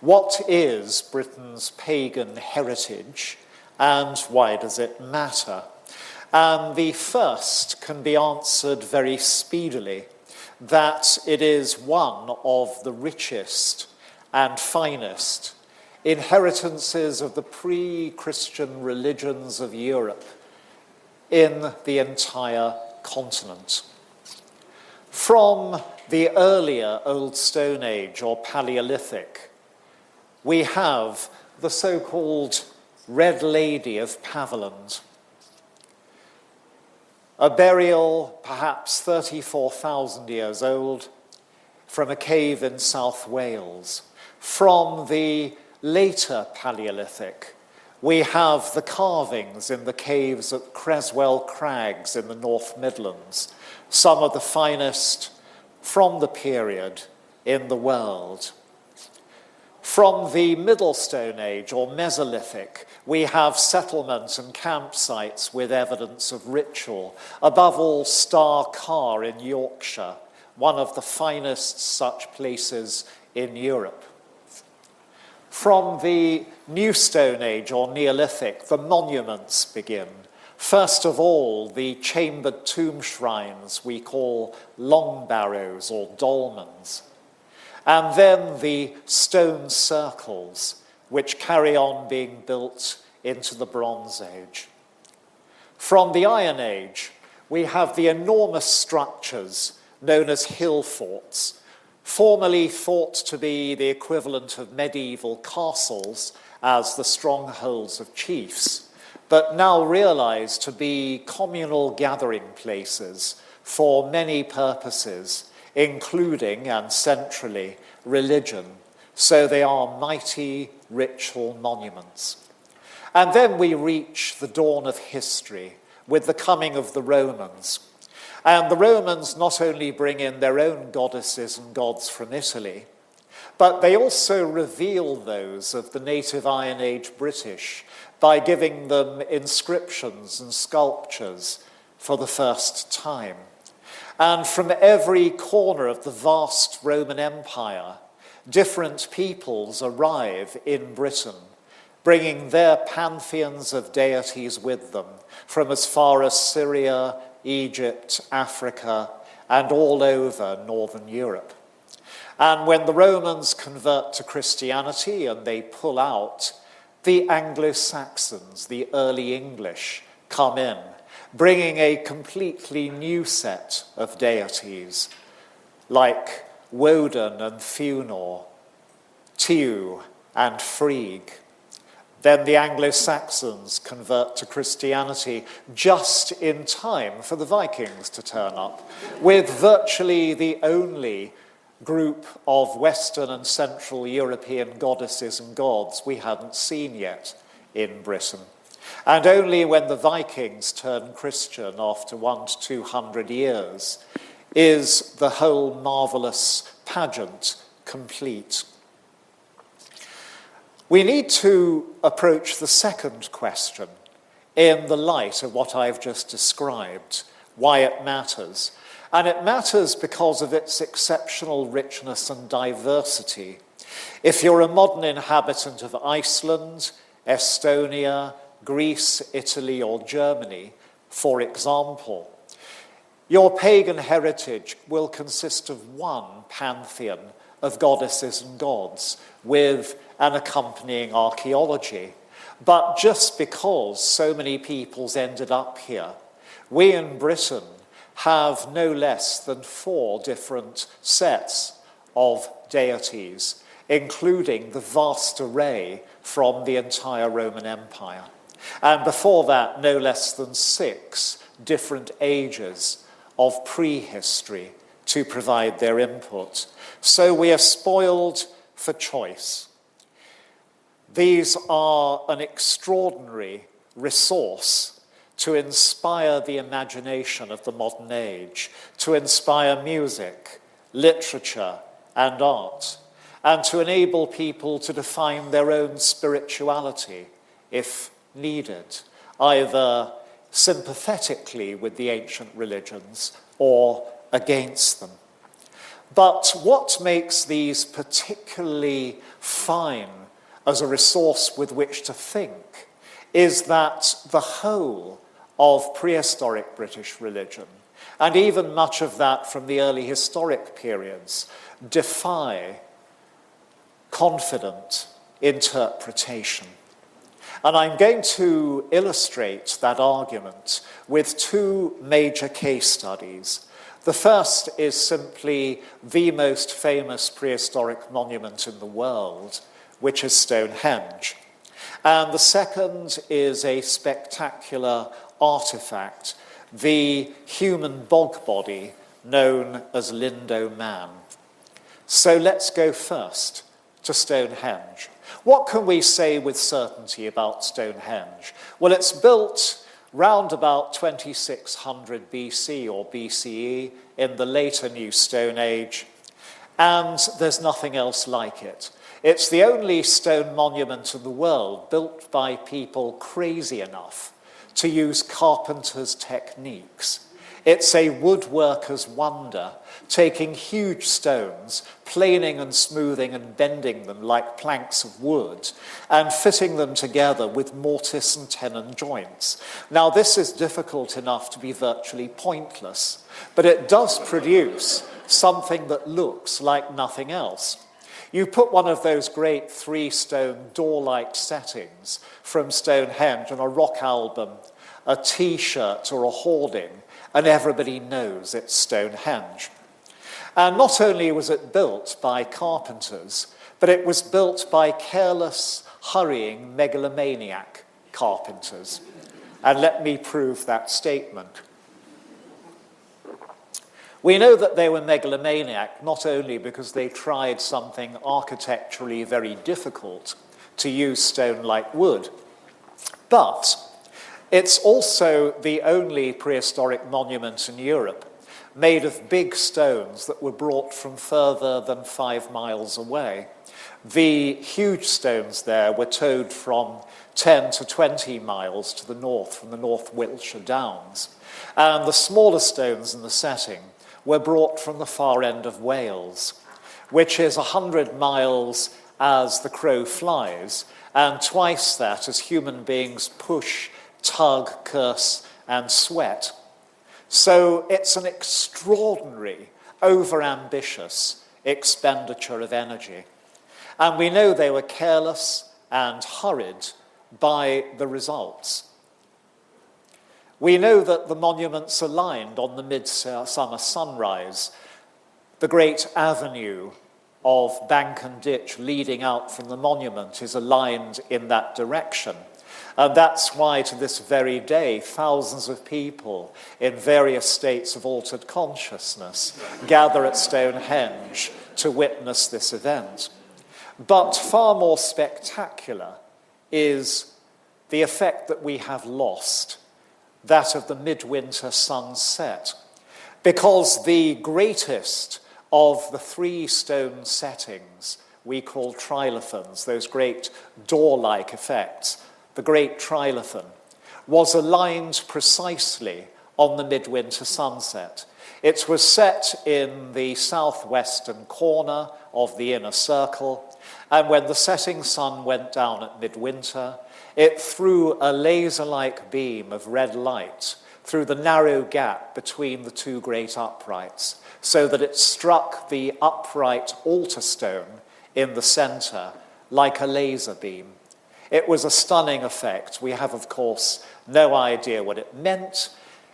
What is Britain's pagan heritage, and why does it matter? And the first can be answered very speedily, that it is one of the richest and finest inheritances of the pre-Christian religions of Europe in the entire continent. From the earlier Old Stone Age or Paleolithic, we have the so-called Red Lady of Paviland, a burial perhaps 34,000 years old from a cave in South Wales. From the later Paleolithic, we have the carvings in the caves at Creswell Crags in the North Midlands, some of the finest from the period in the world. From the Middle Stone Age or Mesolithic, we have settlements and campsites with evidence of ritual. Above all, Star Carr in Yorkshire, one of the finest such places in Europe. From the New Stone Age or Neolithic, the monuments begin. First of all, the chambered tomb shrines we call long barrows or dolmens. And then the stone circles, which carry on being built into the Bronze Age. From the Iron Age, we have the enormous structures known as hill forts, formerly thought to be the equivalent of medieval castles as the strongholds of chiefs, but now realized to be communal gathering places for many purposes, including, and centrally, religion. So they are mighty ritual monuments. And then we reach the dawn of history with the coming of the Romans. And the Romans not only bring in their own goddesses and gods from Italy, but they also reveal those of the native Iron Age British by giving them inscriptions and sculptures for the first time. And from every corner of the vast Roman Empire, different peoples arrive in Britain, bringing their pantheons of deities with them from as far as Syria, Egypt, Africa, and all over Northern Europe. And when the Romans convert to Christianity and they pull out, the Anglo-Saxons, the early English, come in, bringing a completely new set of deities, like Woden and Thunor, Tiw and Frigg. Then the Anglo-Saxons convert to Christianity just in time for the Vikings to turn up, with virtually the only group of Western and Central European goddesses and gods we hadn't seen yet in Britain. And only when the Vikings turn Christian after 100 to 200 years is the whole marvelous pageant complete. We need to approach the second question in the light of what I've just described, why it matters. And it matters because of its exceptional richness and diversity. If you're a modern inhabitant of Iceland, Estonia, Greece, Italy, or Germany, for example, your pagan heritage will consist of one pantheon of goddesses and gods with an accompanying archaeology. But just because so many peoples ended up here, we in Britain have no less than 4 different sets of deities, including the vast array from the entire Roman Empire. And before that, no less than 6 different ages of prehistory to provide their input. So we are spoiled for choice. These are an extraordinary resource to inspire the imagination of the modern age, to inspire music, literature, and art, and to enable people to define their own spirituality, if needed, either sympathetically with the ancient religions or against them. But what makes these particularly fine as a resource with which to think is that the whole of prehistoric British religion, and even much of that from the early historic periods, defy confident interpretation. And I'm going to illustrate that argument with two major case studies. The first is simply the most famous prehistoric monument in the world, which is Stonehenge. And the second is a spectacular artifact, the human bog body known as Lindow Man. So let's go first to Stonehenge. What can we say with certainty about Stonehenge? Well, it's built round about 2600 BC or BCE in the later New Stone Age, and there's nothing else like it. It's the only stone monument in the world built by people crazy enough to use carpenter's techniques. It's a woodworker's wonder, taking huge stones, planing and smoothing and bending them like planks of wood, and fitting them together with mortise and tenon joints. Now, this is difficult enough to be virtually pointless, but it does produce something that looks like nothing else. You put one of those great three-stone door-like settings from Stonehenge on a rock album, a T-shirt or a hoarding, and everybody knows it's Stonehenge. And not only was it built by carpenters, but it was built by careless, hurrying, megalomaniac carpenters. And let me prove that statement. We know that they were megalomaniac not only because they tried something architecturally very difficult, to use stone like wood, but it's also the only prehistoric monument in Europe made of big stones that were brought from further than 5 miles away. The huge stones there were towed from 10 to 20 miles to the north, from the North Wiltshire Downs. And the smaller stones in the setting were brought from the far end of Wales, which is 100 miles as the crow flies, and twice that as human beings push, tug, curse, and sweat. So it's an extraordinary, overambitious expenditure of energy. And we know they were careless and hurried by the results. We know that the monuments aligned on the midsummer sunrise. The great avenue of bank and ditch leading out from the monument is aligned in that direction. And that's why, to this very day, thousands of people in various states of altered consciousness gather at Stonehenge to witness this event. But far more spectacular is the effect that we have lost, that of the midwinter sunset, because the greatest of the 3 stone settings we call trilithons, those great door-like effects, the great trilithon, was aligned precisely on the midwinter sunset. It was set in the southwestern corner of the inner circle, and when the setting sun went down at midwinter, it threw a laser-like beam of red light through the narrow gap between the 2 great uprights, so that it struck the upright altar stone in the center like a laser beam. It was a stunning effect. We have, of course, no idea what it meant.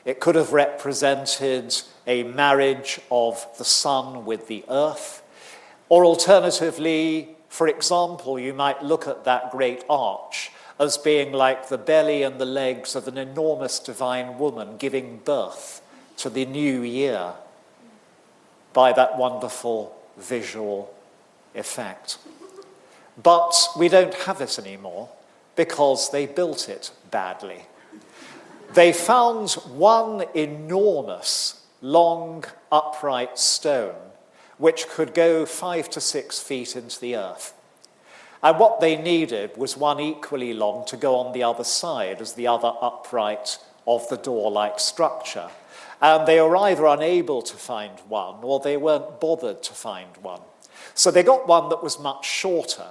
It could have represented a marriage of the sun with the earth. Or alternatively, for example, you might look at that great arch as being like the belly and the legs of an enormous divine woman giving birth to the new year by that wonderful visual effect. But we don't have it anymore because they built it badly. They found one enormous, long, upright stone which could go 5 to 6 feet into the earth. And what they needed was one equally long to go on the other side as the other upright of the door-like structure. And they were either unable to find one or they weren't bothered to find one. So they got one that was much shorter,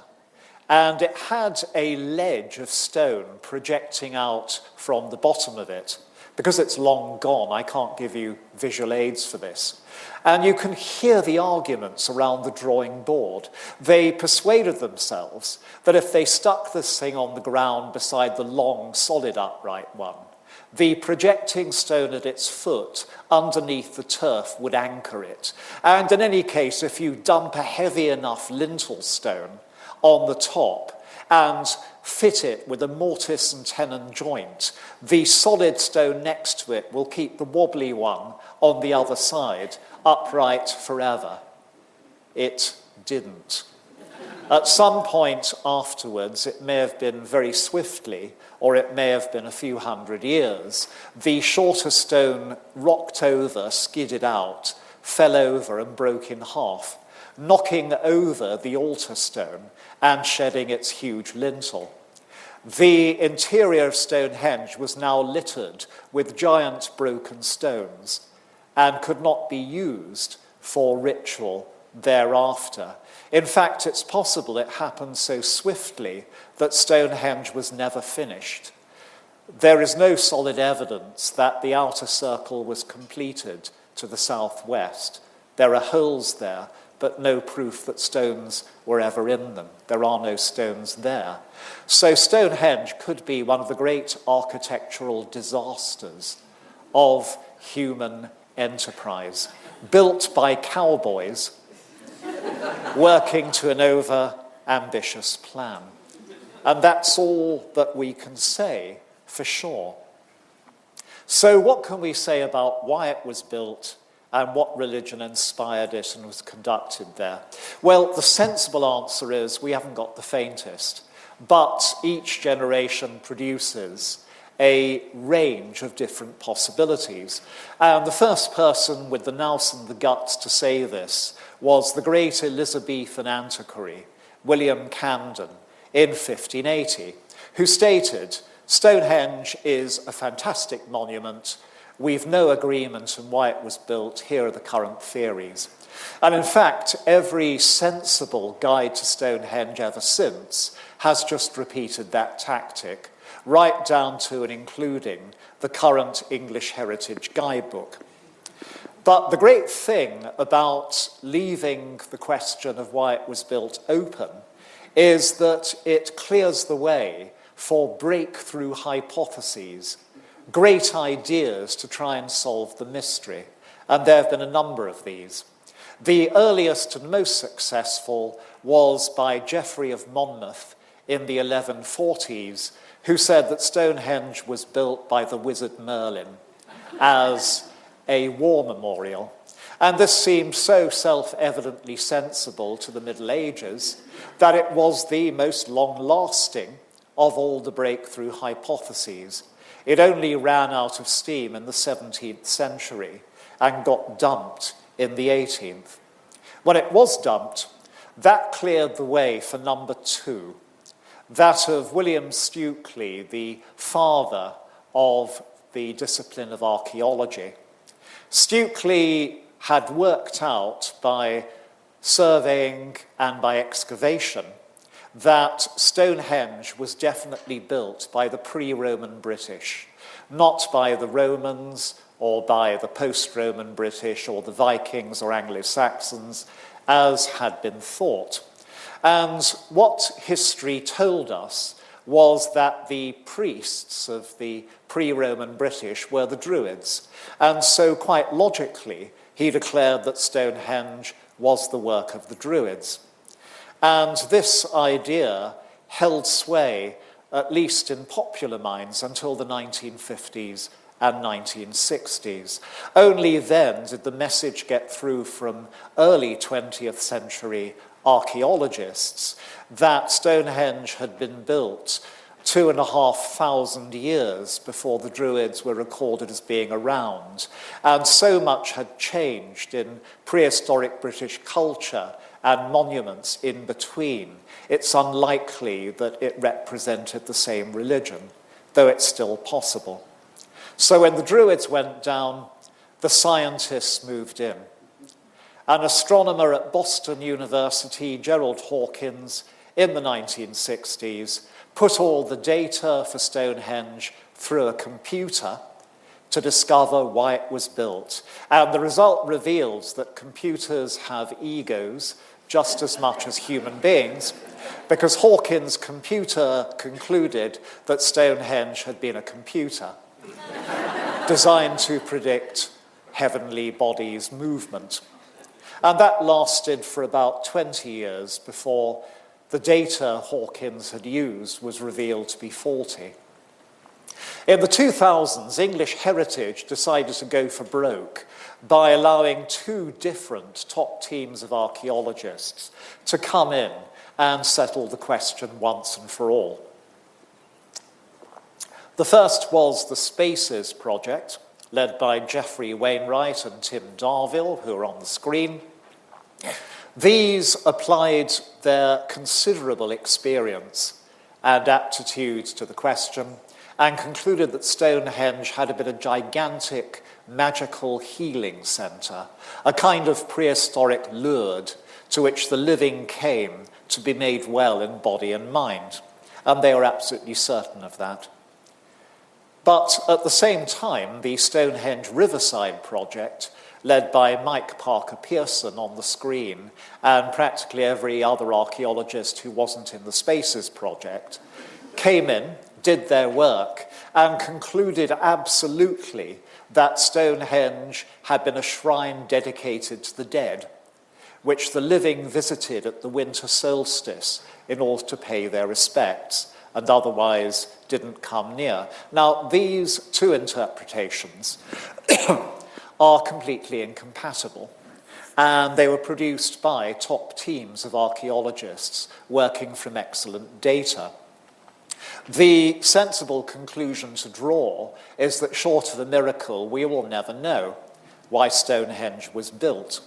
and it had a ledge of stone projecting out from the bottom of it. Because it's long gone, I can't give you visual aids for this. And you can hear the arguments around the drawing board. They persuaded themselves that if they stuck this thing on the ground beside the long, solid, upright one, the projecting stone at its foot underneath the turf would anchor it. And in any case, if you dump a heavy enough lintel stone on the top and fit it with a mortise and tenon joint, the solid stone next to it will keep the wobbly one on the other side upright forever. It didn't. At some point afterwards, it may have been very swiftly, or it may have been a few hundred years, the shorter stone rocked over, skidded out, fell over and broke in half, knocking over the altar stone and shedding its huge lintel. The interior of Stonehenge was now littered with giant broken stones and could not be used for ritual thereafter. In fact, it's possible it happened so swiftly that Stonehenge was never finished. There is no solid evidence that the outer circle was completed to the southwest. There are holes there, but no proof that stones were ever in them. There are no stones there. So Stonehenge could be one of the great architectural disasters of human enterprise, built by cowboys working to an over-ambitious plan. And that's all that we can say for sure. So what can we say about why it was built and what religion inspired it and was conducted there? Well, the sensible answer is we haven't got the faintest, but each generation produces a range of different possibilities. And the first person with the nous and the guts to say this was the great Elizabethan antiquary, William Camden, in 1580, who stated, "Stonehenge is a fantastic monument. We've no agreement on why it was built. Here are the current theories." And in fact, every sensible guide to Stonehenge ever since has just repeated that tactic, right down to and including the current English Heritage Guidebook. But the great thing about leaving the question of why it was built open is that it clears the way for breakthrough hypotheses, great ideas to try and solve the mystery. And there have been a number of these. The earliest and most successful was by Geoffrey of Monmouth in the 1140s, who said that Stonehenge was built by the wizard Merlin as a war memorial. And this seemed so self-evidently sensible to the Middle Ages that it was the most long-lasting of all the breakthrough hypotheses. It only ran out of steam in the 17th century and got dumped in the 18th. When it was dumped, that cleared the way for number two, that of William Stukely, the father of the discipline of archaeology. Stukely had worked out by surveying and by excavation that Stonehenge was definitely built by the pre-Roman British, not by the Romans or by the post-Roman British or the Vikings or Anglo-Saxons, as had been thought. And what history told us was that the priests of the pre-Roman British were the Druids. And so quite logically, he declared that Stonehenge was the work of the Druids. And this idea held sway, at least in popular minds, until the 1950s and 1960s. Only then did the message get through from early 20th century archaeologists that Stonehenge had been built 2,500 years before the Druids were recorded as being around. And so much had changed in prehistoric British culture and monuments in between. It's unlikely that it represented the same religion, though it's still possible. So when the Druids went down, the scientists moved in. An astronomer at Boston University, Gerald Hawkins, in the 1960s, put all the data for Stonehenge through a computer to discover why it was built. And the result reveals that computers have egos just as much as human beings, because Hawkins' computer concluded that Stonehenge had been a computer designed to predict heavenly bodies' movement. And that lasted for about 20 years before the data Hawkins had used was revealed to be faulty. In the 2000s, English Heritage decided to go for broke by allowing two different top teams of archaeologists to come in and settle the question once and for all. The first was the Spaces Project, led by Geoffrey Wainwright and Tim Darvill, who are on the screen. These applied their considerable experience and aptitude to the question and concluded that Stonehenge had been a gigantic magical healing centre, a kind of prehistoric Lourdes to which the living came to be made well in body and mind. And they were absolutely certain of that. But at the same time, the Stonehenge Riverside Project, led by Mike Parker Pearson on the screen, and practically every other archaeologist who wasn't in the Spaces Project, came in, did their work, and concluded absolutely that Stonehenge had been a shrine dedicated to the dead, which the living visited at the winter solstice in order to pay their respects, and otherwise didn't come near. Now, these two interpretations are completely incompatible, and they were produced by top teams of archaeologists working from excellent data. The sensible conclusion to draw is that short of a miracle, we will never know why Stonehenge was built.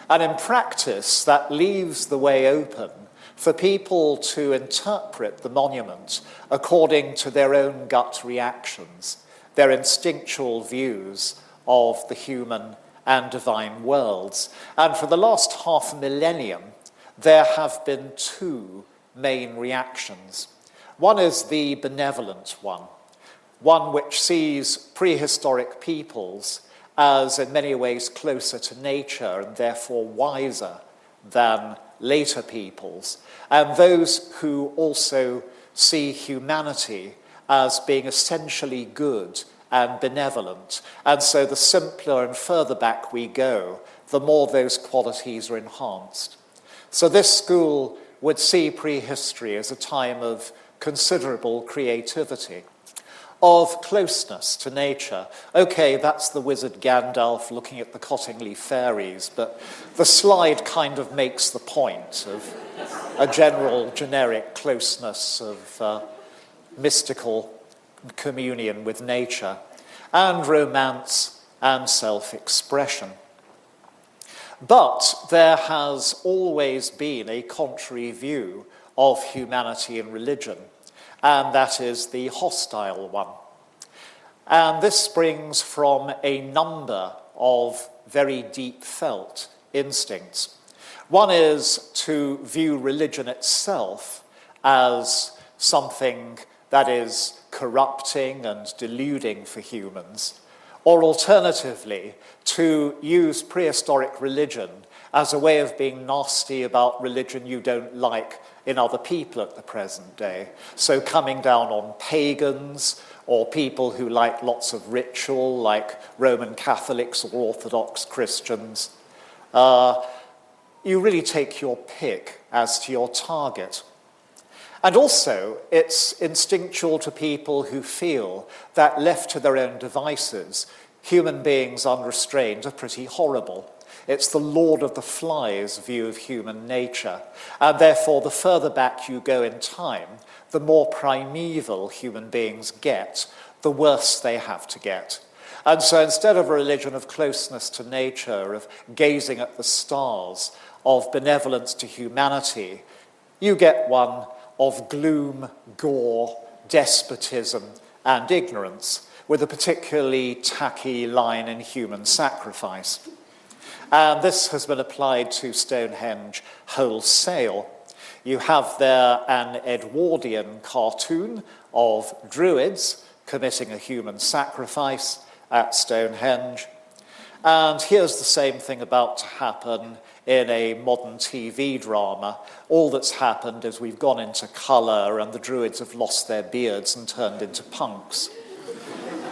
And in practice, that leaves the way open for people to interpret the monument according to their own gut reactions, their instinctual views of the human and divine worlds. And for the last half a millennium, there have been two main reactions. One is the benevolent one which sees prehistoric peoples as in many ways closer to nature and therefore wiser than later peoples, and those who also see humanity as being essentially good and benevolent. And so the simpler and further back we go, the more those qualities are enhanced. So this school would see prehistory as a time of considerable creativity, of closeness to nature. Okay, that's the wizard Gandalf looking at the Cottingley fairies, but the slide kind of makes the point of a general, generic closeness of mystical communion with nature, and romance and self-expression. But there has always been a contrary view of humanity and religion, and that is the hostile one. And this springs from a number of very deep-felt instincts. One is to view religion itself as something that is corrupting and deluding for humans, or alternatively, to use prehistoric religion as a way of being nasty about religion you don't like in other people at the present day. So coming down on pagans or people who like lots of ritual, like Roman Catholics or Orthodox Christians. You really take your pick as to your target. And also, it's instinctual to people who feel that left to their own devices, human beings unrestrained are pretty horrible. It's the Lord of the Flies view of human nature. And therefore, the further back you go in time, the more primeval human beings get, the worse they have to get. And so instead of a religion of closeness to nature, of gazing at the stars, of benevolence to humanity, you get one of gloom, gore, despotism, and ignorance, with a particularly tacky line in human sacrifice. And this has been applied to Stonehenge wholesale. You have there an Edwardian cartoon of druids committing a human sacrifice at Stonehenge. And here's the same thing about to happen in a modern TV drama. All that's happened is we've gone into colour and the druids have lost their beards and turned into punks.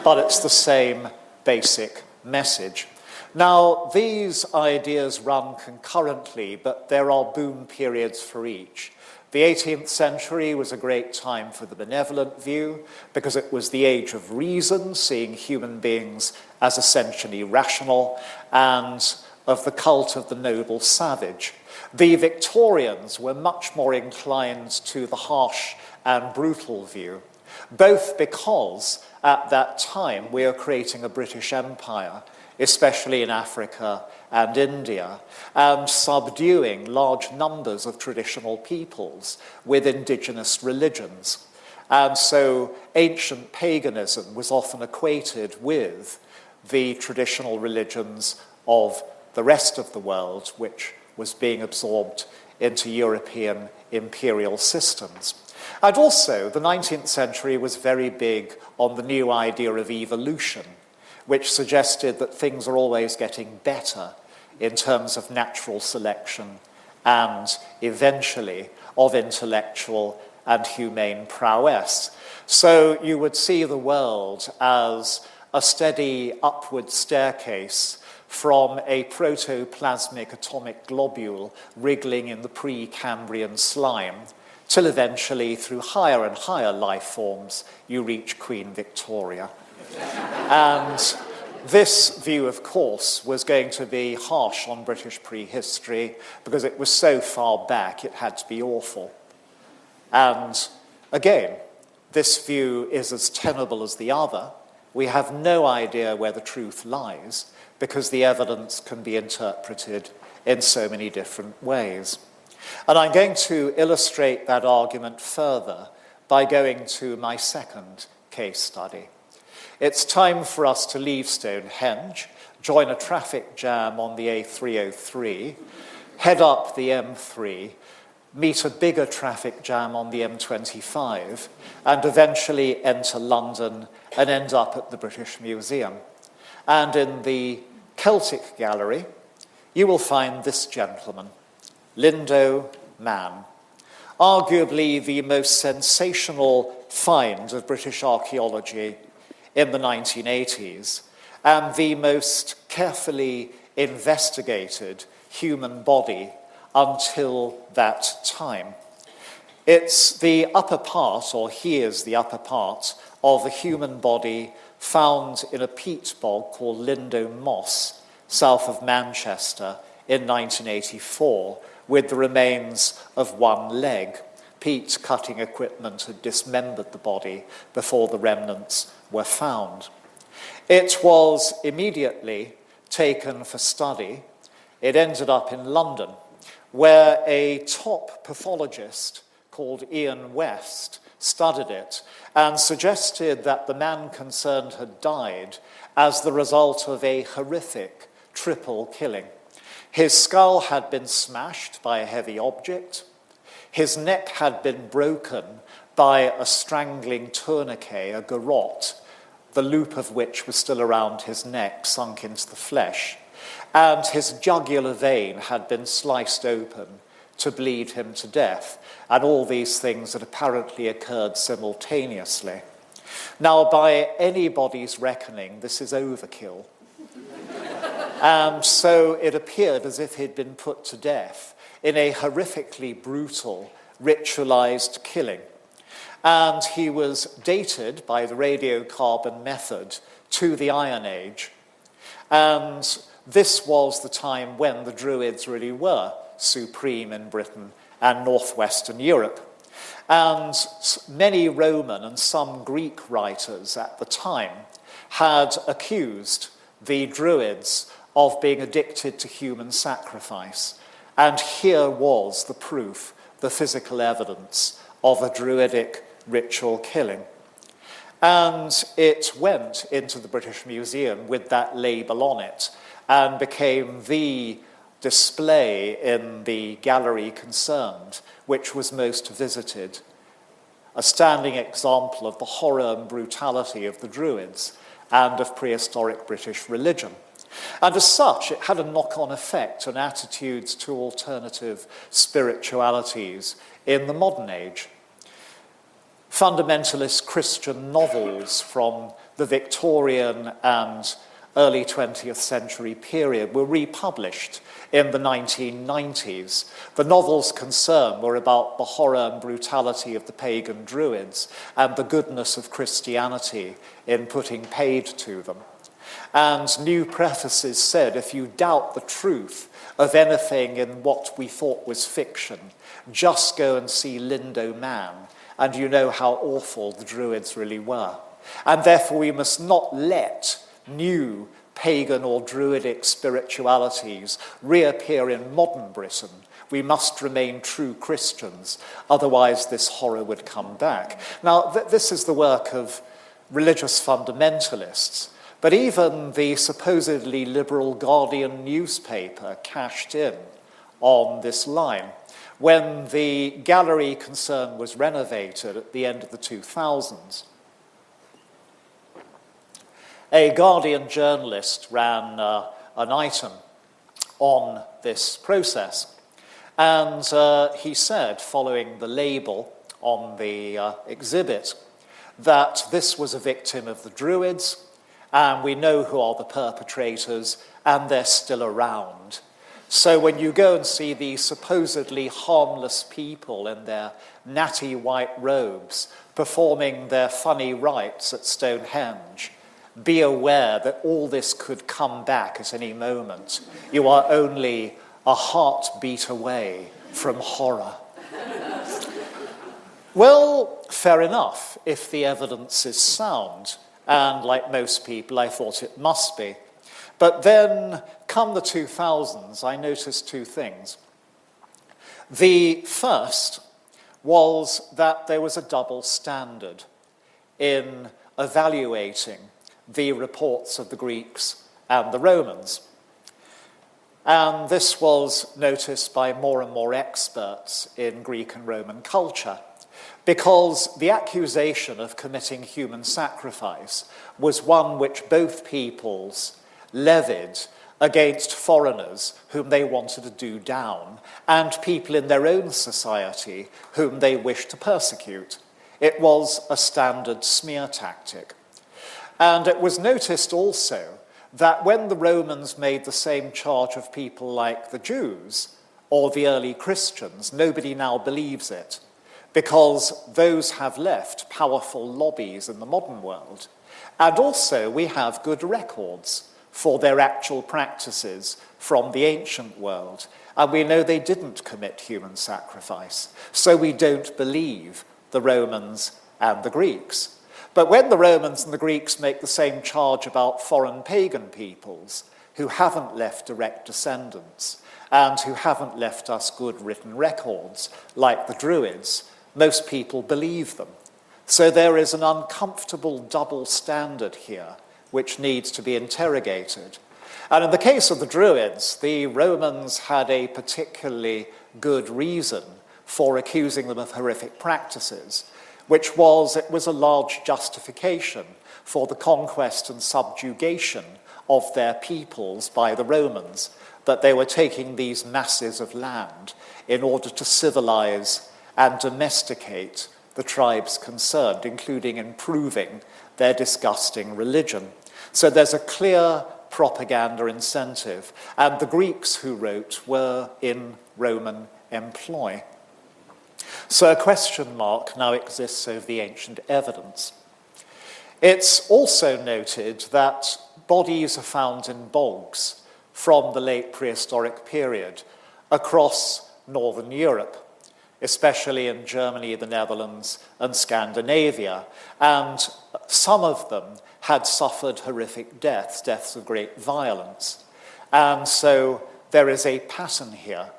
But it's the same basic message. Now, these ideas run concurrently, but there are boom periods for each. The 18th century was a great time for the benevolent view because it was the age of reason, seeing human beings as essentially rational, and of the cult of the noble savage. The Victorians were much more inclined to the harsh and brutal view, both because at that time we are creating a British Empire, especially in Africa and India, and subduing large numbers of traditional peoples with indigenous religions. And so ancient paganism was often equated with the traditional religions of the rest of the world, which was being absorbed into European imperial systems. And also, the 19th century was very big on the new idea of evolution, which suggested that things are always getting better in terms of natural selection and eventually of intellectual and humane prowess. So you would see the world as a steady upward staircase from a protoplasmic atomic globule wriggling in the pre-Cambrian slime, till eventually, through higher and higher life forms, you reach Queen Victoria. And this view, of course, was going to be harsh on British prehistory because it was so far back it had to be awful. And again, this view is as tenable as the other. We have no idea where the truth lies because the evidence can be interpreted in so many different ways. And I'm going to illustrate that argument further by going to my second case study. It's time for us to leave Stonehenge, join a traffic jam on the A303, head up the M3, meet a bigger traffic jam on the M25, and eventually enter London and end up at the British Museum. And in the Celtic Gallery, you will find this gentleman, Lindow Man, arguably the most sensational find of British archaeology in the 1980s, and the most carefully investigated human body until that time. It's the upper part, or here's the upper part, of a human body found in a peat bog called Lindow Moss, south of Manchester, in 1984, with the remains of one leg. Peat cutting equipment had dismembered the body before the remnants were found. It was immediately taken for study. It ended up in London, where a top pathologist called Ian West studied it and suggested that the man concerned had died as the result of a horrific triple killing. His skull had been smashed by a heavy object. His neck had been broken by a strangling tourniquet, a garrote, the loop of which was still around his neck, sunk into the flesh. And his jugular vein had been sliced open to bleed him to death. And all these things had apparently occurred simultaneously. Now, by anybody's reckoning, this is overkill. And so it appeared as if he'd been put to death in a horrifically brutal, ritualized killing. And he was dated by the radiocarbon method to the Iron Age. And this was the time when the Druids really were supreme in Britain and northwestern Europe. And many Roman and some Greek writers at the time had accused the Druids of being addicted to human sacrifice. And here was the proof, the physical evidence of a Druidic ritual killing. And it went into the British Museum with that label on it and became the display in the gallery concerned, which was most visited. A standing example of the horror and brutality of the Druids and of prehistoric British religion. And as such, it had a knock-on effect on attitudes to alternative spiritualities in the modern age. Fundamentalist Christian novels from the Victorian and early 20th century period were republished in the 1990s. The novels concerned were about the horror and brutality of the pagan Druids and the goodness of Christianity in putting paid to them. And new prefaces said, if you doubt the truth of anything in what we thought was fiction, just go and see Lindow Man, and you know how awful the Druids really were. And therefore we must not let new pagan or Druidic spiritualities reappear in modern Britain. We must remain true Christians, otherwise this horror would come back. Now, this is the work of religious fundamentalists, but even the supposedly liberal Guardian newspaper cashed in on this line. When the gallery concern was renovated at the end of the 2000s, a Guardian journalist ran an item on this process, and he said, following the label on the exhibit, that this was a victim of the Druids, and we know who are the perpetrators, and they're still around. So when you go and see these supposedly harmless people in their natty white robes performing their funny rites at Stonehenge, be aware that all this could come back at any moment. You are only a heartbeat away from horror. Well, fair enough, if the evidence is sound. And like most people, I thought it must be. But then, come the 2000s, I noticed two things. The first was that there was a double standard in evaluating the reports of the Greeks and the Romans. And this was noticed by more and more experts in Greek and Roman culture, because the accusation of committing human sacrifice was one which both peoples levied against foreigners whom they wanted to do down, and people in their own society whom they wished to persecute. It was a standard smear tactic. And it was noticed also that when the Romans made the same charge of people like the Jews or the early Christians, nobody now believes it, because those have left powerful lobbies in the modern world. And also we have good records for their actual practices from the ancient world. And we know they didn't commit human sacrifice. So we don't believe the Romans and the Greeks. But when the Romans and the Greeks make the same charge about foreign pagan peoples who haven't left direct descendants and who haven't left us good written records, like the Druids, most people believe them. So there is an uncomfortable double standard here which needs to be interrogated. And in the case of the Druids, the Romans had a particularly good reason for accusing them of horrific practices, which was it was a large justification for the conquest and subjugation of their peoples by the Romans, that they were taking these masses of land in order to civilize and domesticate the tribes concerned, including improving their disgusting religion. So there's a clear propaganda incentive, and the Greeks who wrote were in Roman employ. So a question mark now exists over the ancient evidence. It's also noted that bodies are found in bogs from the late prehistoric period across northern Europe, especially in Germany, the Netherlands, and Scandinavia. And some of them had suffered horrific deaths, deaths of great violence. And so there is a pattern here.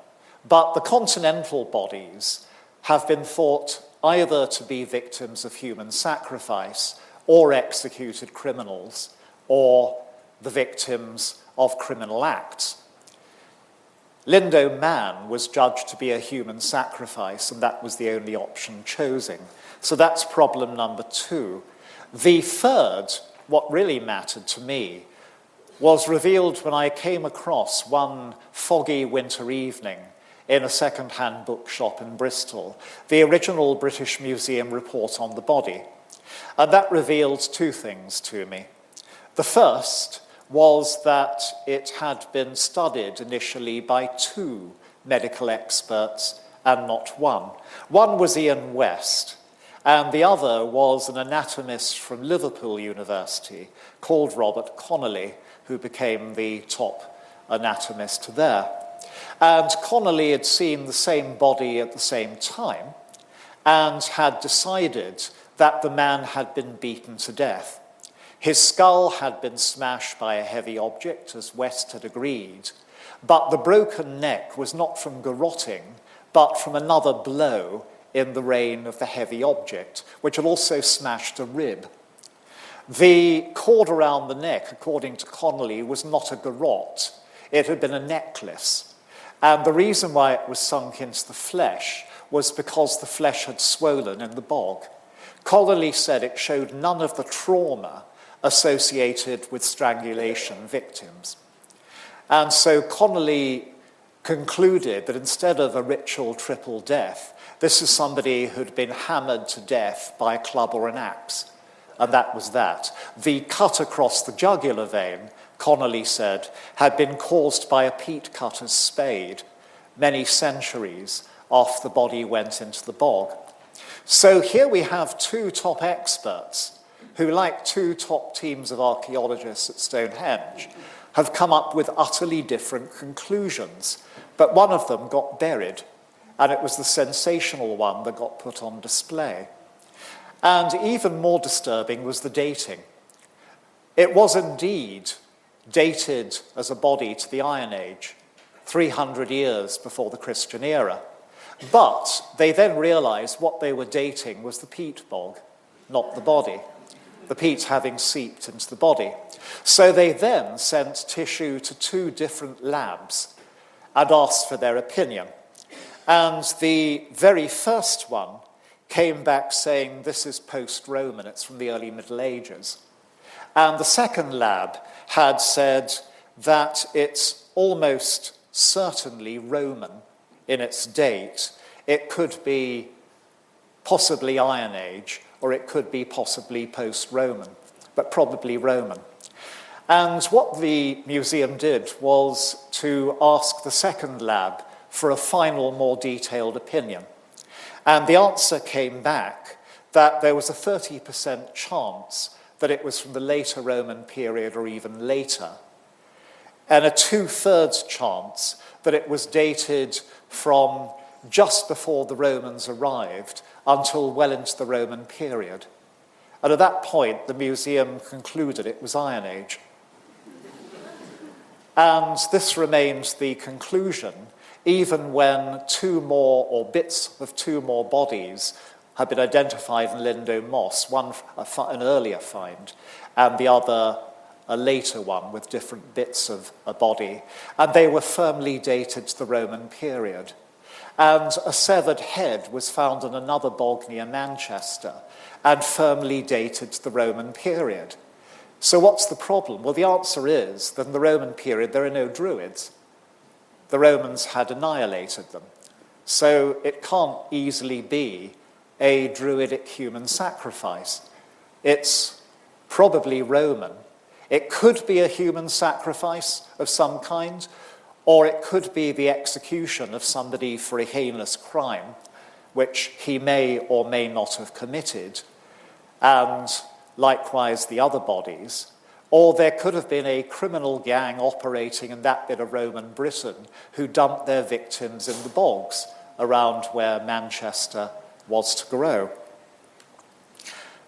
But the continental bodies have been thought either to be victims of human sacrifice or executed criminals, or the victims of criminal acts. Lindow Man was judged to be a human sacrifice, and that was the only option chosen. So that's problem number 2. The third, what really mattered to me, was revealed when I came across one foggy winter evening in a second-hand bookshop in Bristol, the original British Museum report on the body. And that revealed 2 things to me. The first was that it had been studied initially by 2 medical experts and not one. One was Ian West, and the other was an anatomist from Liverpool University called Robert Connolly, who became the top anatomist there. And Connolly had seen the same body at the same time and had decided that the man had been beaten to death. His skull had been smashed by a heavy object, as West had agreed, but the broken neck was not from garrotting, but from another blow in the rain of the heavy object, which had also smashed a rib. The cord around the neck, according to Connolly, was not a garrote. It had been a necklace. And the reason why it was sunk into the flesh was because the flesh had swollen in the bog. Connolly said it showed none of the trauma associated with strangulation victims. And so Connolly concluded that instead of a ritual triple death, this is somebody who'd been hammered to death by a club or an axe. And that was that. The cut across the jugular vein, Connolly said, had been caused by a peat cutter's spade many centuries after the body went into the bog. So here we have 2 top experts who, like 2 top teams of archaeologists at Stonehenge, have come up with utterly different conclusions. But one of them got buried, and it was the sensational one that got put on display. And even more disturbing was the dating. It was indeed dated as a body to the Iron Age, 300 years before the Christian era. But they then realized what they were dating was the peat bog, not the body, the peat having seeped into the body. So they then sent tissue to 2 different labs and asked for their opinion. And the very first one came back saying this is post-Roman, it's from the early Middle Ages. And the second lab had said that it's almost certainly Roman in its date. It could be possibly Iron Age, or it could be possibly post-Roman, but probably Roman. And what the museum did was to ask the second lab for a final, more detailed opinion. And the answer came back that there was a 30% chance that it was from the later Roman period or even later, and a 2/3 chance that it was dated from just before the Romans arrived until well into the Roman period. And at that point, the museum concluded it was Iron Age. And this remains the conclusion, even when 2 more, or bits of 2 more bodies have been identified in Lindow Moss, one an earlier find, and the other a later one with different bits of a body. And they were firmly dated to the Roman period. And a severed head was found in another bog near Manchester and firmly dated to the Roman period. So what's the problem? Well, the answer is that in the Roman period there are no Druids. The Romans had annihilated them. So it can't easily be a Druidic human sacrifice. It's probably Roman. It could be a human sacrifice of some kind, or it could be the execution of somebody for a heinous crime, which he may or may not have committed, and likewise the other bodies. Or there could have been a criminal gang operating in that bit of Roman Britain who dumped their victims in the bogs around where Manchester was to grow.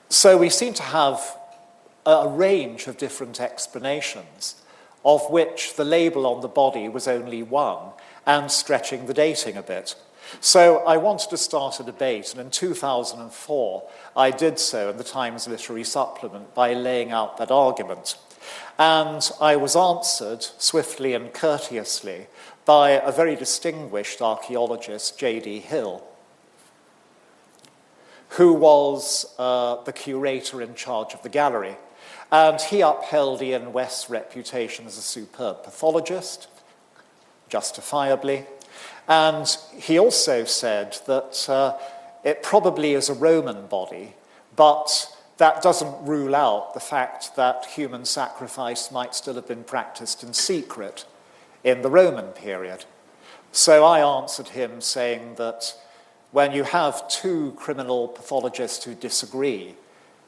So we seem to have a range of different explanations, of which the label on the body was only one, and stretching the dating a bit. So I wanted to start a debate, and in 2004 I did so in the Times Literary Supplement by laying out that argument. And I was answered swiftly and courteously by a very distinguished archaeologist, J.D. Hill, who was the curator in charge of the gallery. And he upheld Ian West's reputation as a superb pathologist, justifiably. And he also said that it probably is a Roman body, but that doesn't rule out the fact that human sacrifice might still have been practiced in secret in the Roman period. So I answered him saying that when you have two criminal pathologists who disagree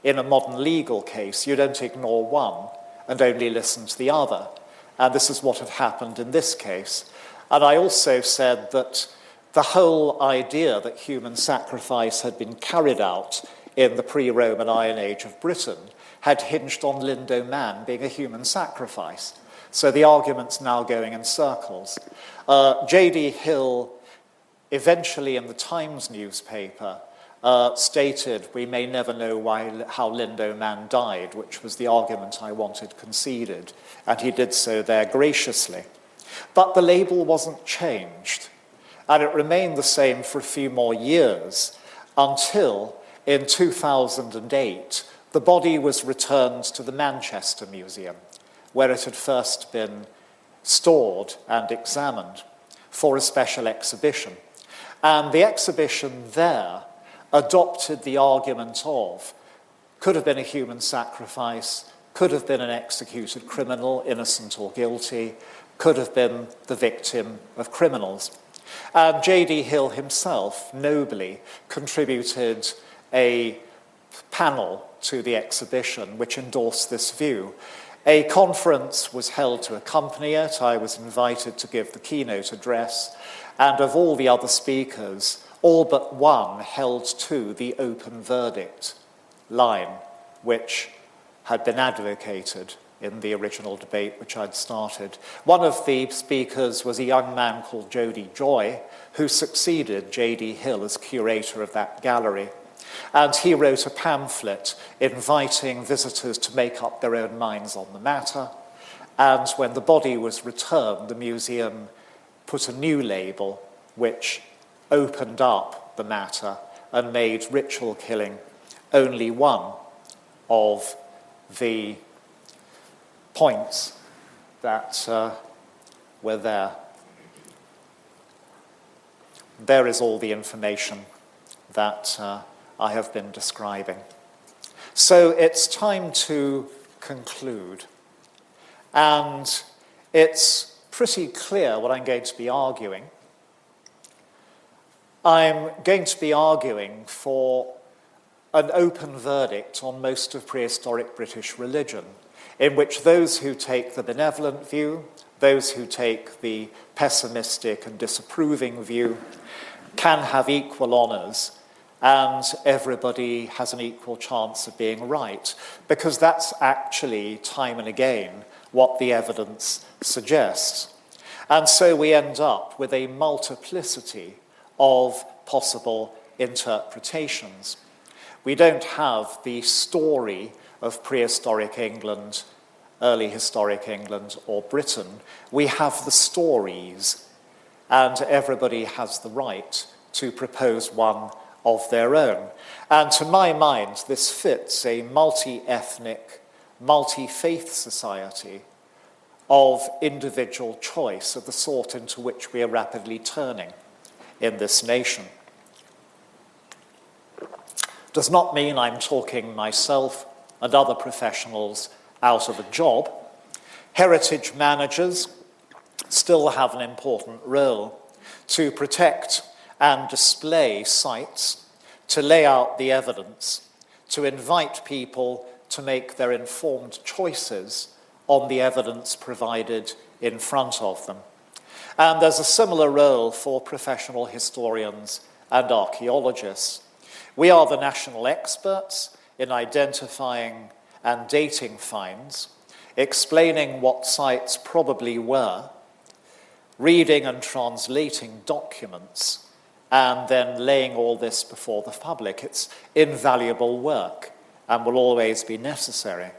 in a modern legal case, you don't ignore one and only listen to the other. And this is what had happened in this case. And I also said that the whole idea that human sacrifice had been carried out in the pre-Roman Iron Age of Britain had hinged on Lindow Man being a human sacrifice. So the argument's now going in circles. J.D. Hill, eventually in the Times newspaper, stated, "We may never know how Lindow Man died," which was the argument I wanted conceded, and he did so there graciously. But the label wasn't changed, and it remained the same for a few more years until, in 2008, the body was returned to the Manchester Museum, where it had first been stored and examined for a special exhibition. And the exhibition there adopted the argument of could have been a human sacrifice, could have been an executed criminal, innocent or guilty, could have been the victim of criminals. And J.D. Hill himself nobly contributed a panel to the exhibition which endorsed this view. A conference was held to accompany it. I was invited to give the keynote address, and of all the other speakers, all but one held to the open verdict line, which had been advocated in the original debate which I'd started. One of the speakers was a young man called Jody Joy, who succeeded J.D. Hill as curator of that gallery. And he wrote a pamphlet inviting visitors to make up their own minds on the matter. And when the body was returned, the museum put a new label which opened up the matter and made ritual killing only one of the points that were there. There is all the information that I have been describing. So it's time to conclude. And it's pretty clear what I'm going to be arguing. I'm going to be arguing for an open verdict on most of prehistoric British religion, in which those who take the benevolent view, those who take the pessimistic and disapproving view, can have equal honours, and everybody has an equal chance of being right, because that's actually, time and again, what the evidence suggests. And so we end up with a multiplicity of possible interpretations. We don't have the story of prehistoric England, early historic England, or Britain. We have the stories, and everybody has the right to propose one of their own. And to my mind, this fits a multi-ethnic, multi-faith society of individual choice of the sort into which we are rapidly turning in this nation. Does not mean I'm talking myself and other professionals out of a job. Heritage managers still have an important role to protect and display sites, to lay out the evidence, to invite people to make their informed choices on the evidence provided in front of them. And there's a similar role for professional historians and archaeologists. We are the national experts in identifying and dating finds, explaining what sites probably were, reading and translating documents, and then laying all this before the public. It's invaluable work and will always be necessary.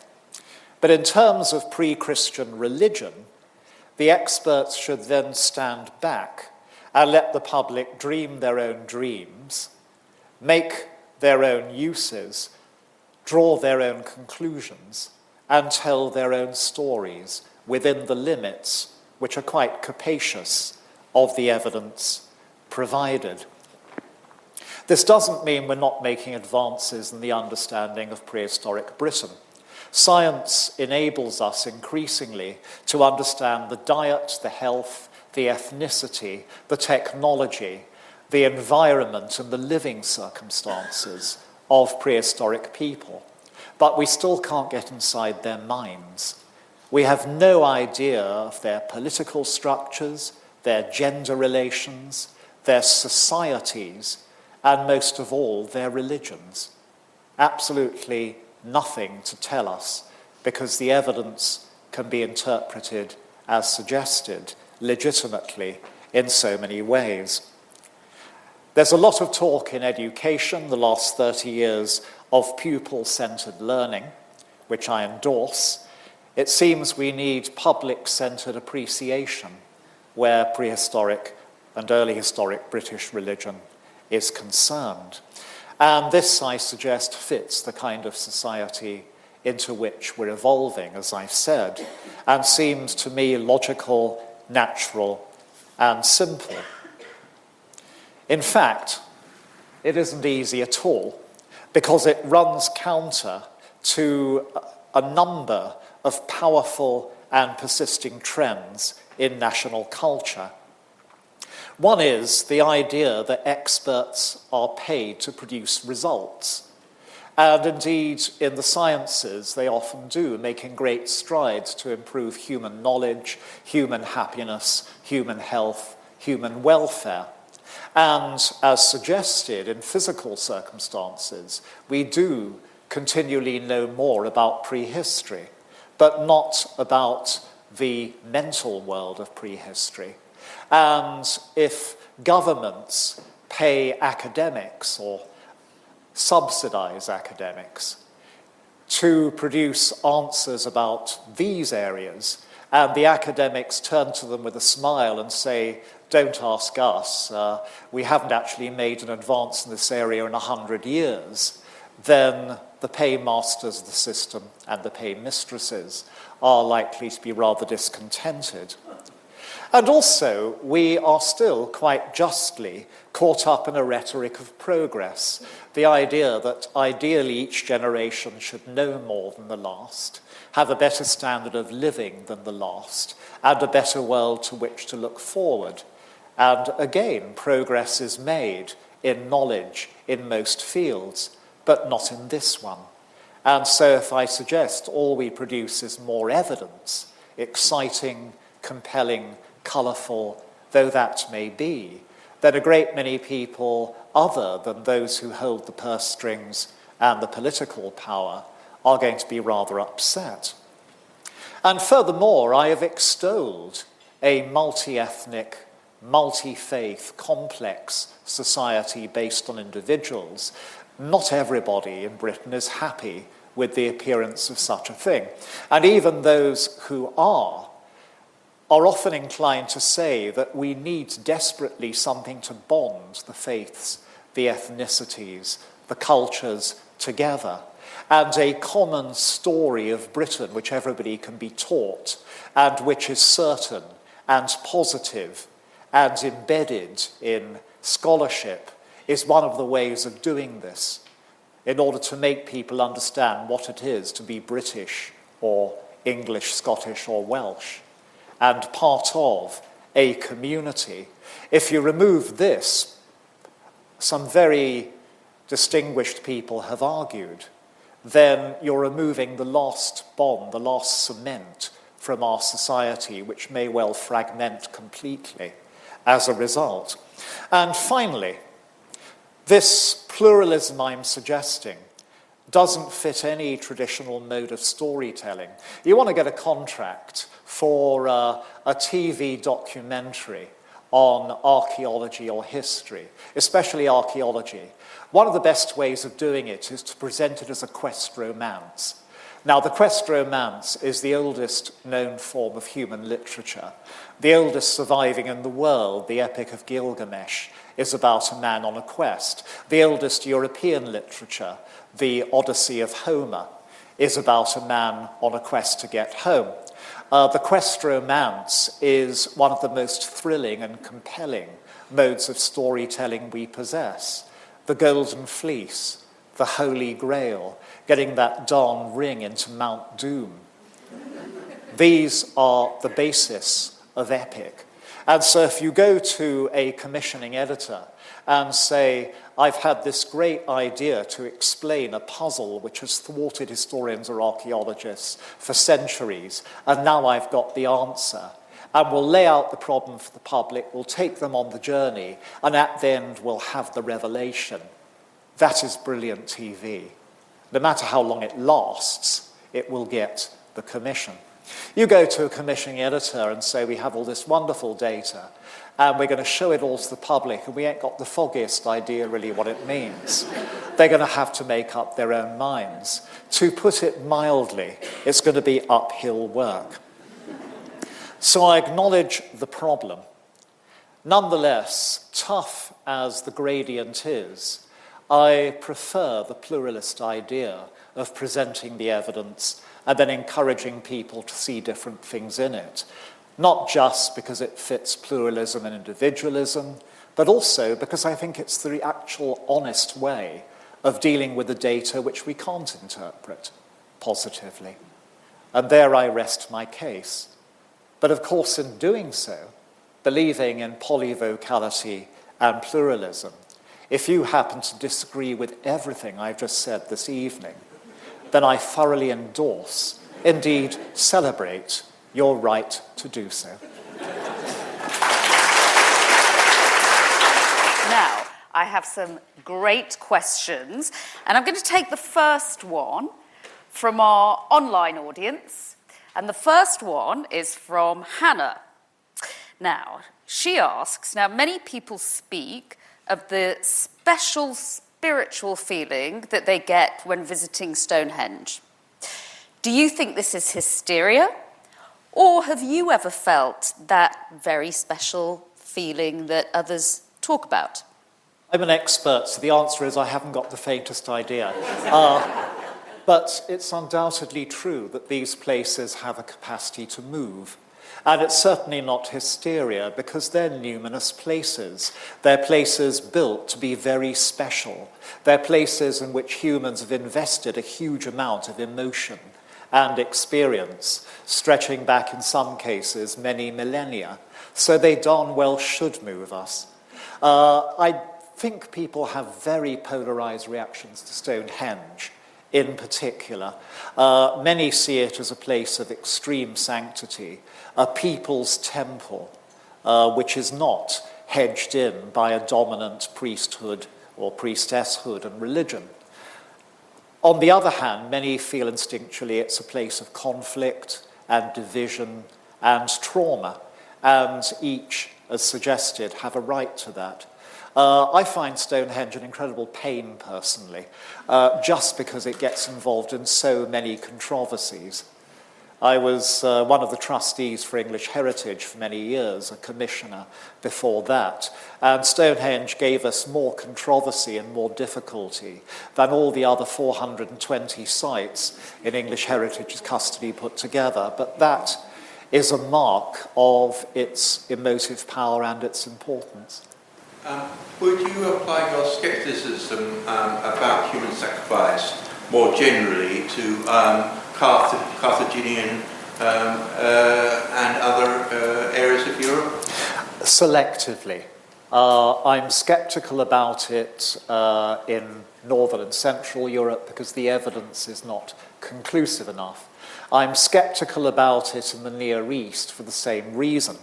But in terms of pre-Christian religion, the experts should then stand back and let the public dream their own dreams, make their own uses, draw their own conclusions, and tell their own stories within the limits, which are quite capacious, of the evidence provided. This doesn't mean we're not making advances in the understanding of prehistoric Britain. Science enables us increasingly to understand the diet, the health, the ethnicity, the technology, the environment, and the living circumstances of prehistoric people. But we still can't get inside their minds. We have no idea of their political structures, their gender relations, their societies, and most of all, their religions. Absolutely nothing to tell us, because the evidence can be interpreted as suggested legitimately in so many ways. There's a lot of talk in education the last 30 years of pupil-centred learning, which I endorse. It seems we need public-centred appreciation where prehistoric and early historic British religion is concerned. And this, I suggest, fits the kind of society into which we're evolving, as I've said, and seems to me logical, natural, and simple. In fact, it isn't easy at all, because it runs counter to a number of powerful and persisting trends in national culture. One is the idea that experts are paid to produce results. And indeed, in the sciences, they often do, making great strides to improve human knowledge, human happiness, human health, human welfare. And as suggested in physical circumstances, we do continually know more about prehistory, but not about the mental world of prehistory. And if governments pay academics or subsidize academics to produce answers about these areas, and the academics turn to them with a smile and say, don't ask us, we haven't actually made an advance in this area in 100 years, then the paymasters of the system and the paymistresses are likely to be rather discontented. And also, we are still quite justly caught up in a rhetoric of progress, the idea that ideally each generation should know more than the last, have a better standard of living than the last, and a better world to which to look forward. And again, progress is made in knowledge in most fields, but not in this one. And so if I suggest all we produce is more evidence, exciting, compelling, colourful though that may be, then a great many people other than those who hold the purse strings and the political power are going to be rather upset. And furthermore, I have extolled a multi-ethnic, multi-faith, complex society based on individuals. Not everybody in Britain is happy with the appearance of such a thing. And even those who are often inclined to say that we need desperately something to bond the faiths, the ethnicities, the cultures together, and a common story of Britain which everybody can be taught, and which is certain and positive and embedded in scholarship, is one of the ways of doing this, in order to make people understand what it is to be British or English, Scottish or Welsh, and part of a community. If you remove this, some very distinguished people have argued, then you're removing the last bond, the last cement from our society, which may well fragment completely as a result. And finally, this pluralism I'm suggesting doesn't fit any traditional mode of storytelling. You want to get a contract for a TV documentary on archaeology or history, especially archaeology, one of the best ways of doing it is to present it as a quest romance. Now, the quest romance is the oldest known form of human literature. The oldest surviving in the world, the Epic of Gilgamesh, is about a man on a quest. The oldest European literature, the Odyssey of Homer, is about a man on a quest to get home. The quest romance is one of the most thrilling and compelling modes of storytelling we possess. The Golden Fleece, the Holy Grail, getting that darn ring into Mount Doom. These are the basis of epic. And so if you go to a commissioning editor and say, I've had this great idea to explain a puzzle which has thwarted historians or archaeologists for centuries, and now I've got the answer, and we'll lay out the problem for the public, we'll take them on the journey, and at the end we'll have the revelation. That is brilliant TV. No matter how long it lasts, it will get the commission. You go to a commissioning editor and say, we have all this wonderful data, and we're going to show it all to the public, and we ain't got the foggiest idea really what it means. They're going to have to make up their own minds. To put it mildly, it's going to be uphill work. So I acknowledge the problem. Nonetheless, tough as the gradient is, I prefer the pluralist idea of presenting the evidence and then encouraging people to see different things in it, not just because it fits pluralism and individualism, but also because I think it's the actual honest way of dealing with the data which we can't interpret positively. And there I rest my case. But of course, in doing so, believing in polyvocality and pluralism, if you happen to disagree with everything I've just said this evening, then I thoroughly endorse, indeed celebrate, your right to do so. Now, I have some great questions, and I'm going to take the first one from our online audience, and the first one is from Hannah. Now, she asks, now many people speak of the special spiritual feeling that they get when visiting Stonehenge. Do you think this is hysteria, or have you ever felt that very special feeling that others talk about? I'm an expert, so the answer is I haven't got the faintest idea. But it's undoubtedly true that these places have a capacity to move. And it's certainly not hysteria, because they're numinous places. They're places built to be very special. They're places in which humans have invested a huge amount of emotion and experience, stretching back in some cases many millennia. So they darn well should move us. I think people have very polarized reactions to Stonehenge in particular. Many see it as a place of extreme sanctity, a people's temple, which is not hedged in by a dominant priesthood or priestesshood and religion. On the other hand, many feel instinctually it's a place of conflict and division and trauma, and each, as suggested, have a right to that. I find Stonehenge an incredible pain, personally, just because it gets involved in so many controversies. I was one of the trustees for English Heritage for many years, a commissioner before that, and Stonehenge gave us more controversy and more difficulty than all the other 420 sites in English Heritage's custody put together, but that is a mark of its emotive power and its importance. Would you apply your scepticism about human sacrifice more generally to Carthaginian and other areas of Europe? Selectively. I'm sceptical about it in Northern and Central Europe because the evidence is not conclusive enough. I'm sceptical about it in the Near East for the same reason.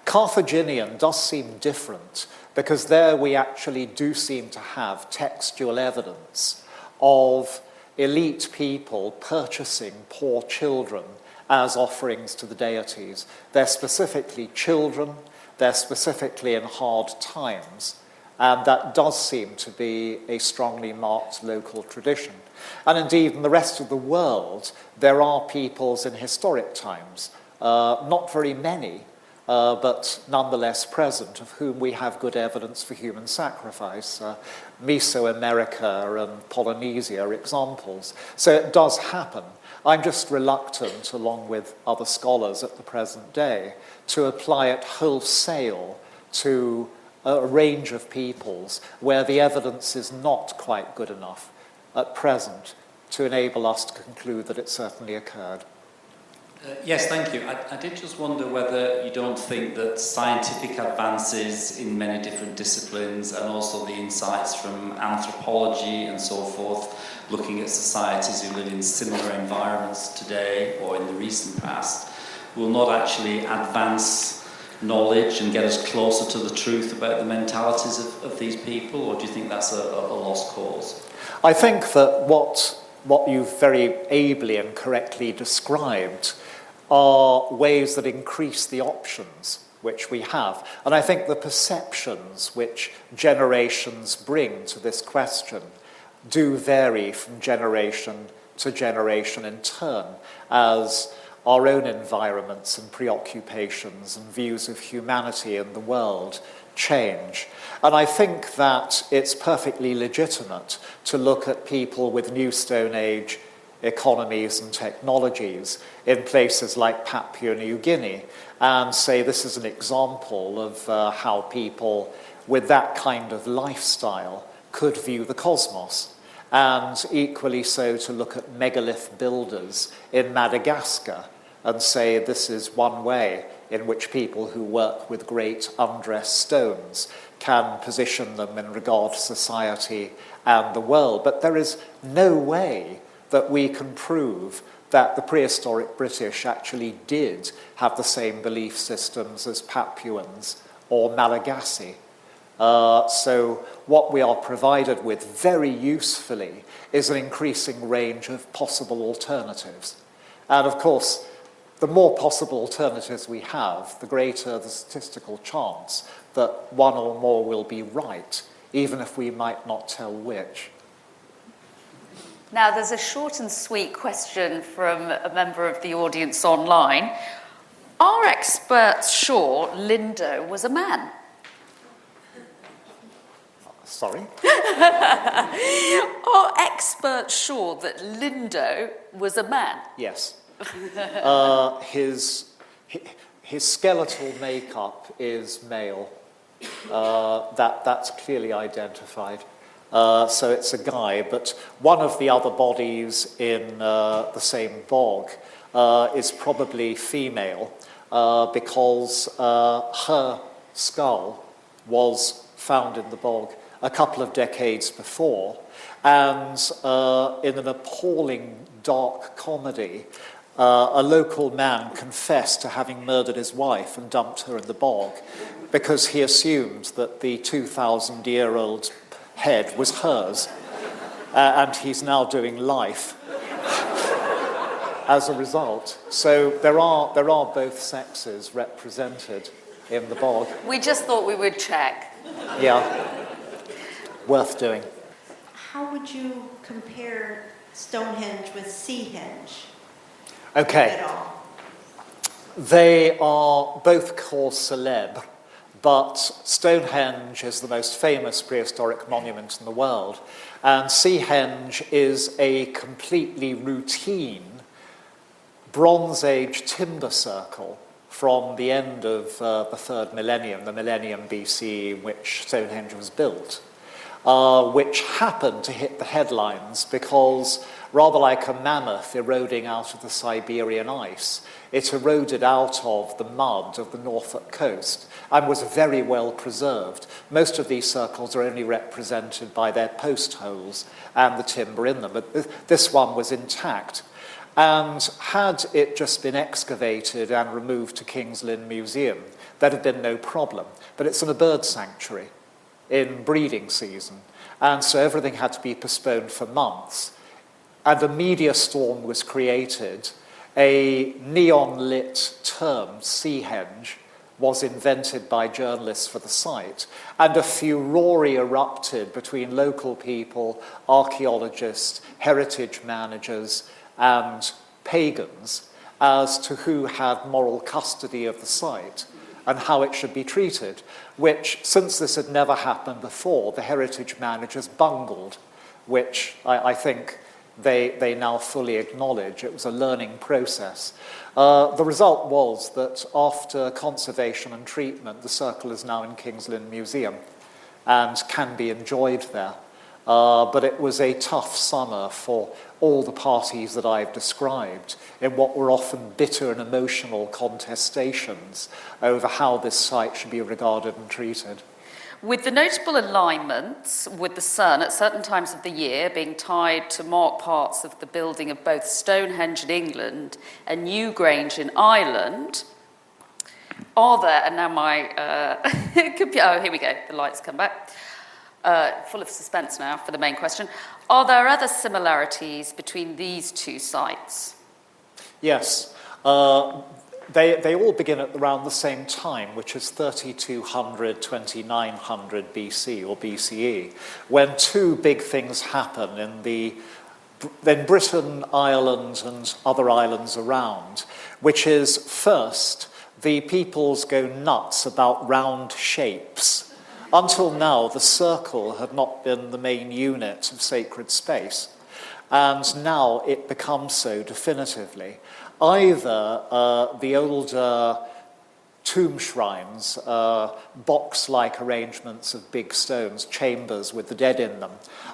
Carthaginian does seem different because there we actually do seem to have textual evidence of elite people purchasing poor children as offerings to the deities. They're specifically children, they're specifically in hard times. And that does seem to be a strongly marked local tradition. And indeed, in the rest of the world, there are peoples in historic times, not very many, but nonetheless present, of whom we have good evidence for human sacrifice. Mesoamerica and Polynesia are examples. So it does happen. I'm just reluctant, along with other scholars at the present day, to apply it wholesale to a range of peoples where the evidence is not quite good enough at present to enable us to conclude that it certainly occurred. Yes, thank you. I did just wonder whether you don't think that scientific advances in many different disciplines and also the insights from anthropology and so forth, looking at societies who live in similar environments today or in the recent past, will not actually advance knowledge and get us closer to the truth about the mentalities of these people, or do you think that's a lost cause? I think that what you've very ably and correctly described are ways that increase the options which we have. And I think the perceptions which generations bring to this question do vary from generation to generation in turn, as our own environments and preoccupations and views of humanity and the world change. And I think that it's perfectly legitimate to look at people with new Stone Age economies and technologies in places like Papua New Guinea and say this is an example of how people with that kind of lifestyle could view the cosmos. And equally so to look at megalith builders in Madagascar and say this is one way in which people who work with great undressed stones can position them in regard to society and the world. But there is no way that we can prove that the prehistoric British actually did have the same belief systems as Papuans or Malagasy. So what we are provided with very usefully is an increasing range of possible alternatives. And of course, the more possible alternatives we have, the greater the statistical chance that one or more will be right, even if we might not tell which. Now, there's a short and sweet question from a member of the audience online. Are experts sure Lindow was a man? Sorry? Are experts sure that Lindow was a man? Yes. His skeletal makeup is male. That's clearly identified. So it's a guy, but one of the other bodies in the same bog is probably female because her skull was found in the bog a couple of decades before, and in an appalling dark comedy, a local man confessed to having murdered his wife and dumped her in the bog because he assumed that the 2,000-year-old head was hers, and he's now doing life as a result. So there are both sexes represented in the bog. We just thought we would check. Yeah, worth doing. How would you compare Stonehenge with Seahenge? Okay. At all? They are both cause célèbres, but Stonehenge is the most famous prehistoric monument in the world, and Seahenge is a completely routine Bronze Age timber circle from the end of the third millennium, the millennium BC in which Stonehenge was built, which happened to hit the headlines because, rather like a mammoth eroding out of the Siberian ice, it eroded out of the mud of the Norfolk coast and was very well preserved. Most of these circles are only represented by their post holes and the timber in them, but this one was intact. And had it just been excavated and removed to King's Lynn Museum, there'd have been no problem. But it's in a bird sanctuary in breeding season, and so everything had to be postponed for months. And a media storm was created. A neon-lit term, Seahenge, was invented by journalists for the site, and a furore erupted between local people, archaeologists, heritage managers, and pagans as to who had moral custody of the site and how it should be treated, which, since this had never happened before, the heritage managers bungled, which I think they now fully acknowledge. It was a learning process. The result was that after conservation and treatment, the circle is now in King's Lynn Museum and can be enjoyed there. But it was a tough summer for all the parties that I've described in what were often bitter and emotional contestations over how this site should be regarded and treated. With the notable alignments with the sun at certain times of the year being tied to mark parts of the building of both Stonehenge in England and Newgrange in Ireland, are there, and now my computer, oh, here we go, the lights come back, full of suspense now for the main question, are there other similarities between these two sites? Yes. They all begin at around the same time, which is 3200, 2900 BC or BCE, when two big things happen in Britain, Ireland, and other islands around, which is, first, the peoples go nuts about round shapes. Until now, the circle had not been the main unit of sacred space, and now it becomes so definitively. Either the older tomb shrines, box-like arrangements of big stones, chambers with the dead in them,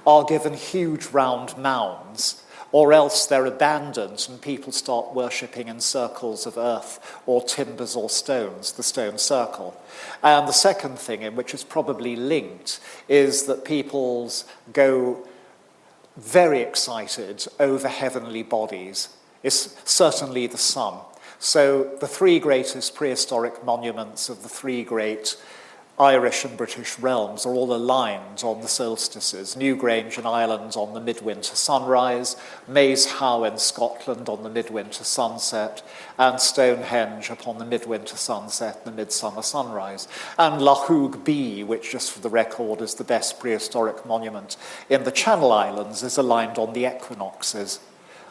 are given huge round mounds, or else they're abandoned and people start worshipping in circles of earth or timbers or stones, the stone circle. And the second thing, in which is probably linked, is that peoples go very excited over heavenly bodies. It's certainly the sun. So the three greatest prehistoric monuments of the three great Irish and British realms are all aligned on the solstices. Newgrange in Ireland on the midwinter sunrise, Maes Howe in Scotland on the midwinter sunset, and Stonehenge upon the midwinter sunset and the midsummer sunrise. And Lahoog B, which just for the record is the best prehistoric monument in the Channel Islands, is aligned on the equinoxes.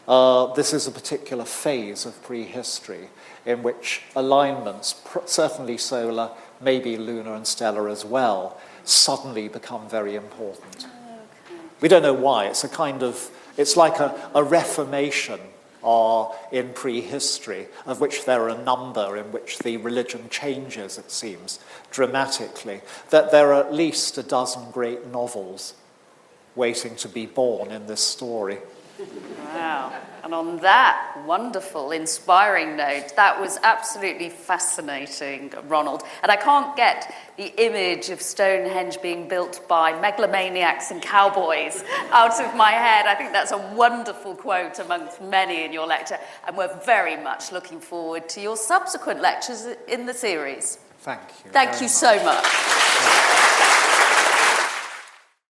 This is a particular phase of prehistory in which alignments, certainly solar, maybe lunar and stellar as well, suddenly become very important. Okay. We don't know why. It's like a reformation in prehistory, of which there are a number in which the religion changes, it seems, dramatically. That there are at least a dozen great novels waiting to be born in this story. Wow. And on that wonderful, inspiring note, that was absolutely fascinating, Ronald. And I can't get the image of Stonehenge being built by megalomaniacs and cowboys out of my head. I think that's a wonderful quote amongst many in your lecture. And we're very much looking forward to your subsequent lectures in the series. Thank you. Thank you so much.